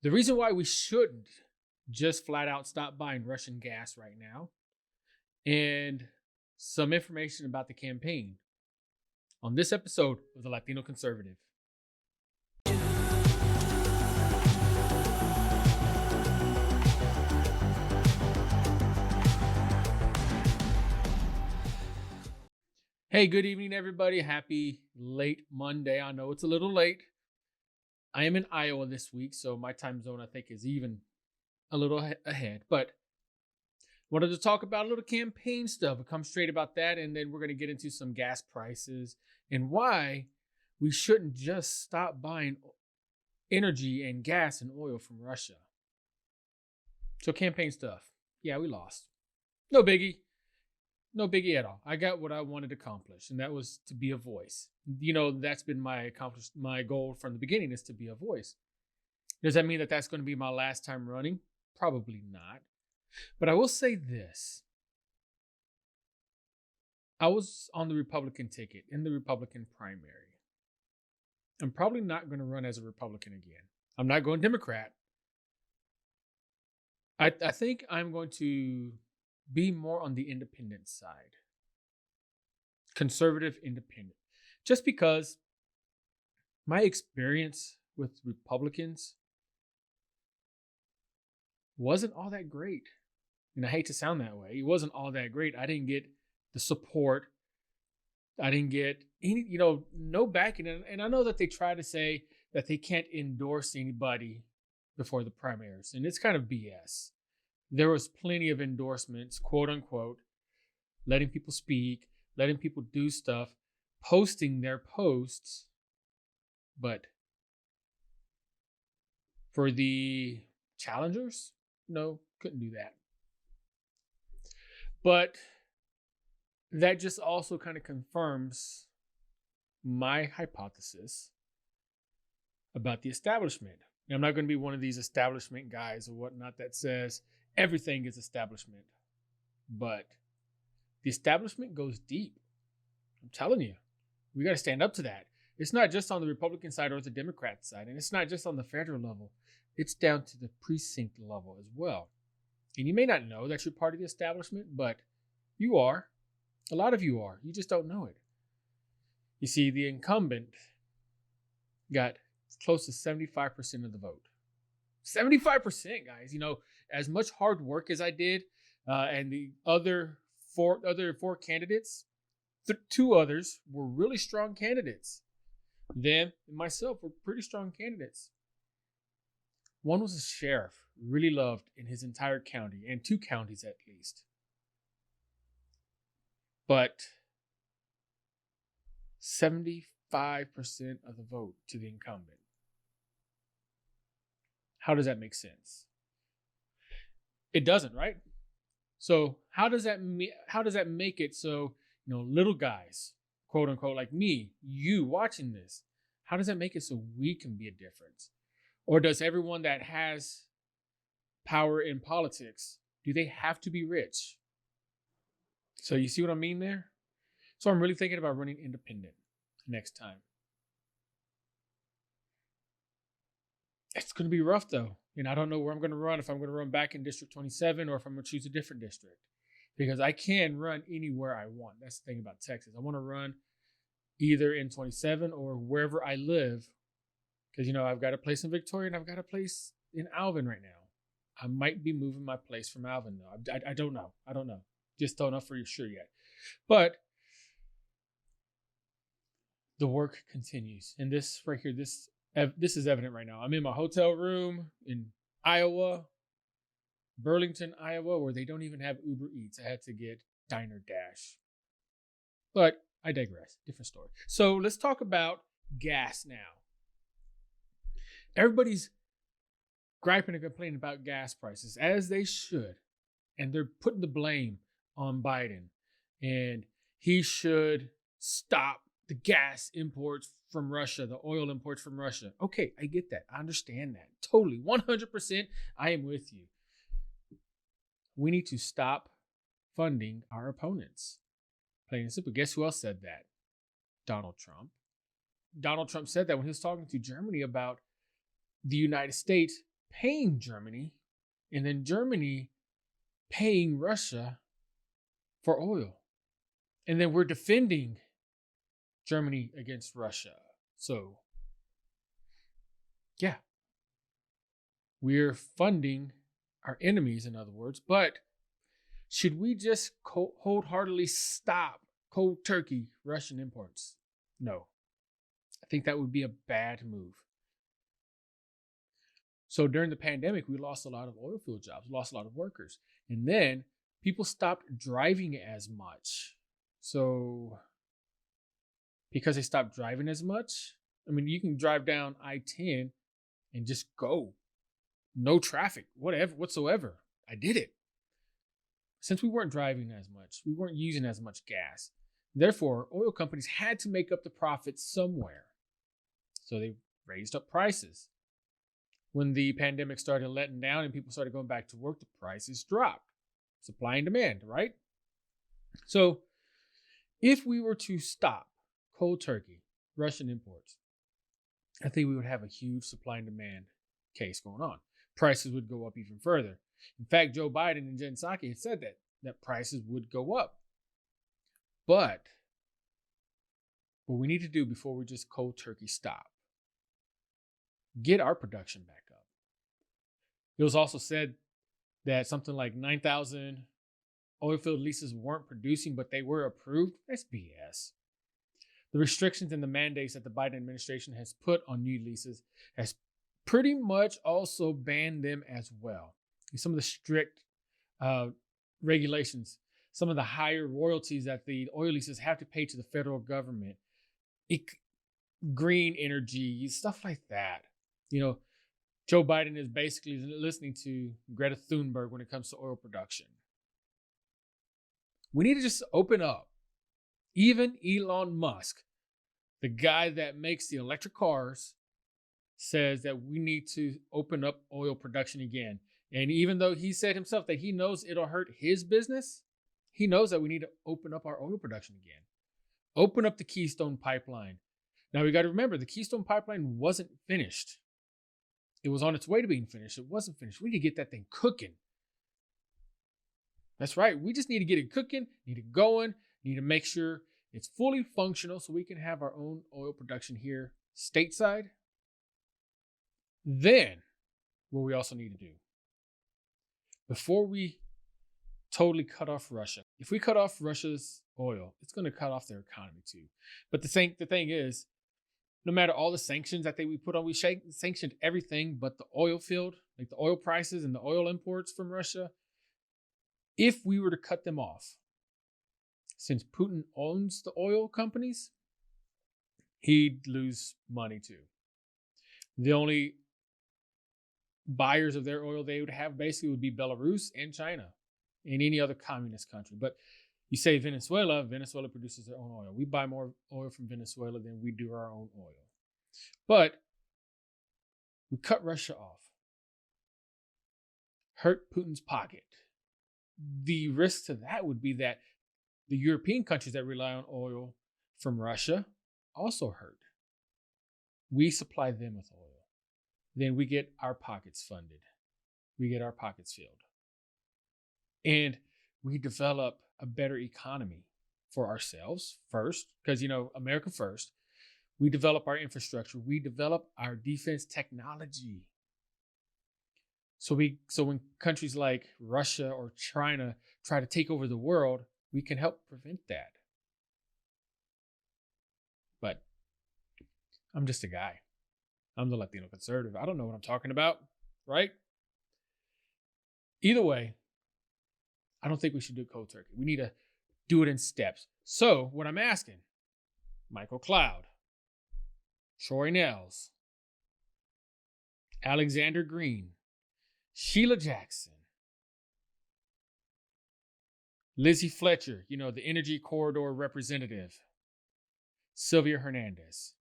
The reason why we shouldn't just flat out stop buying Russian gas right now, and some information about the campaign on this episode of the Latino Conservative. Hey, good evening, everybody. Happy late Monday. I know it's a little late. I am in Iowa this week, so my time zone, I think, is even a little ahead. But wanted to talk about a little campaign stuff. We'll come straight about that, and then we're going to get into some gas prices and why we shouldn't just stop buying energy and gas and oil from Russia. So campaign stuff. Yeah, we lost. No biggie. No biggie at all. I got what I wanted to accomplish, and that was to be a voice. You know, that's been my goal from the beginning, is to be a voice. Does that mean that that's going to be my last time running? Probably not. But I will say this. I was on the Republican ticket in the Republican primary. I'm probably not going to run as a Republican again. I'm not going Democrat. I think I'm going to be more on the independent side. Conservative independent. Just because my experience with Republicans wasn't all that great. And I hate to sound that way. It wasn't all that great. I didn't get the support. I didn't get any, no backing. And I know that they try to say that they can't endorse anybody before the primaries. And it's kind of BS. There was plenty of endorsements, quote unquote, letting people speak, letting people do stuff, posting their posts. But for the challengers, no, couldn't do that. But that just also kind of confirms my hypothesis about the establishment. Now, I'm not going to be one of these establishment guys or whatnot that says everything is establishment. But the establishment goes deep. I'm telling you, we got to stand up to that. It's not just on the Republican side or the Democrat side, and it's not just on the federal level. It's down to the precinct level as well. And you may not know that you're part of the establishment, but you are. A lot of you are. You just don't know it. You see, the incumbent got close to 75% of the vote. 75%, guys. As much hard work as I did, and the other four candidates, two others were really strong candidates. Them and myself were pretty strong candidates. One was a sheriff, really loved in his entire county, and two counties at least. But 75% of the vote to the incumbent. How does that make sense? It doesn't, right? So how does that make it so, little guys, quote unquote, like me, you watching this, how does that make it so we can be a difference? Or does everyone that has power in politics, do they have to be rich? So you see what I mean there? So I'm really thinking about running independent next time. It's going to be rough, though. I don't know where I'm going to run, if I'm going to run back in District 27 or if I'm going to choose a different district. Because I can run anywhere I want. That's the thing about Texas. I want to run either in 27 or wherever I live. Because, I've got a place in Victoria and I've got a place in Alvin right now. I might be moving my place from Alvin, though. I don't know. Just don't know for sure yet. But the work continues. And this right here, this is evident right now. I'm in my hotel room in Iowa, Burlington, Iowa, where they don't even have Uber Eats. I had to get Diner Dash. But I digress. Different story. So let's talk about gas now. Everybody's griping and complaining about gas prices, as they should. And they're putting the blame on Biden. And he should stop the gas imports from Russia, the oil imports from Russia. Okay, I get that. I understand that. Totally. 100%. I am with you. We need to stop funding our opponents. Plain and simple. Guess who else said that? Donald Trump. Donald Trump said that when he was talking to Germany about the United States paying Germany, and then Germany paying Russia for oil. And then we're defending Germany against Russia. So, yeah, we're funding our enemies, in other words. But should we just wholeheartedly stop cold turkey Russian imports? No. I think that would be a bad move. So during the pandemic, we lost a lot of oil field jobs, lost a lot of workers. And then people stopped driving as much. So because they stopped driving as much, I mean, you can drive down I-10 and just go. No traffic, whatsoever. I did it. Since we weren't driving as much, we weren't using as much gas. Therefore, oil companies had to make up the profits somewhere. So they raised up prices. When the pandemic started letting down and people started going back to work, the prices dropped. Supply and demand, right? So if we were to stop cold turkey Russian imports, I think we would have a huge supply and demand case going on. Prices would go up even further. In fact, Joe Biden and Jen Psaki had said that prices would go up. But what we need to do before we just cold turkey stop, get our production back up. It was also said that something like 9,000 oil field leases weren't producing, but they were approved. That's BS. The restrictions and the mandates that the Biden administration has put on new leases has pretty much also banned them as well. Some of the strict regulations, some of the higher royalties that the oil leases have to pay to the federal government, green energy, stuff like that. Joe Biden is basically listening to Greta Thunberg when it comes to oil production. We need to just open up. Even Elon Musk, the guy that makes the electric cars, says that we need to open up oil production again. And even though he said himself that he knows it'll hurt his business, he knows that we need to open up our oil production again. Open up the Keystone Pipeline. Now we got to remember, the Keystone Pipeline wasn't finished. It was on its way to being finished. It wasn't finished. We need to get that thing cooking. That's right. We just need to get it cooking, need it going, need to make sure it's fully functional so we can have our own oil production here stateside. Then, what we also need to do, before we totally cut off Russia, if we cut off Russia's oil, it's going to cut off their economy too. But the thing is, no matter all the sanctions that we put on, we sanctioned everything but the oil field, like the oil prices and the oil imports from Russia. If we were to cut them off, since Putin owns the oil companies, he'd lose money too. The only buyers of their oil they would have basically would be Belarus and China and any other communist country. But you say Venezuela produces their own oil. We buy more oil from Venezuela than we do our own oil. But we cut Russia off. Hurt Putin's pocket. The risk to that would be that the European countries that rely on oil from Russia also hurt. We supply them with oil. Then we get our pockets funded. We get our pockets filled. And we develop a better economy for ourselves first, because, America first. We develop our infrastructure. We develop our defense technology. So when countries like Russia or China try to take over the world, we can help prevent that. But I'm just a guy. I'm the Latino Conservative. I don't know what I'm talking about, right? Either way, I don't think we should do cold turkey. We need to do it in steps. So what I'm asking, Michael Cloud, Troy Nehls, Alexander Greene, Sheila Jackson, Lizzy Fletcher, the Energy Corridor representative, Sylvia Hernandez.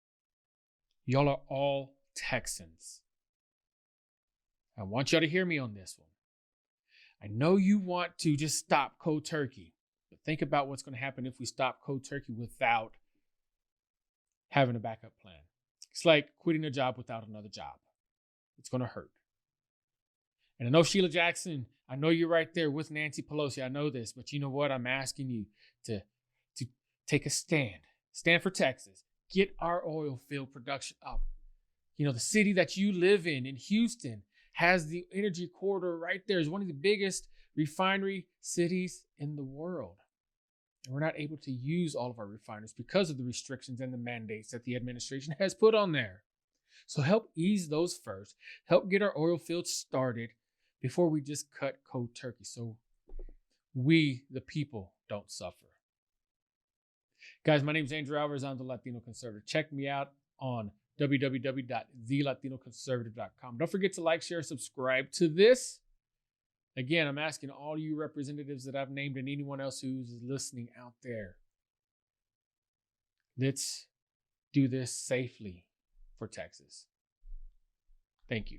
Y'all are all Texans. I want y'all to hear me on this one. I know you want to just stop cold turkey, but think about what's going to happen if we stop cold turkey without having a backup plan. It's like quitting a job without another job. It's going to hurt. And I know Sheila Jackson, I know you're right there with Nancy Pelosi. I know this, but you know what? I'm asking you to take a stand. Stand for Texas. Get our oil field production up. You know, the city that you live in Houston, has the energy corridor right there. It's one of the biggest refinery cities in the world. And we're not able to use all of our refineries because of the restrictions and the mandates that the administration has put on there. So help ease those first. Help get our oil fields started before we just cut cold turkey so we, the people, don't suffer. Guys, my name is Andrew Alvarez. I'm the Latino Conservative. Check me out on www.thelatinoconservative.com. Don't forget to like, share, subscribe to this. Again, I'm asking all you representatives that I've named and anyone else who's listening out there, let's do this safely for Texas. Thank you.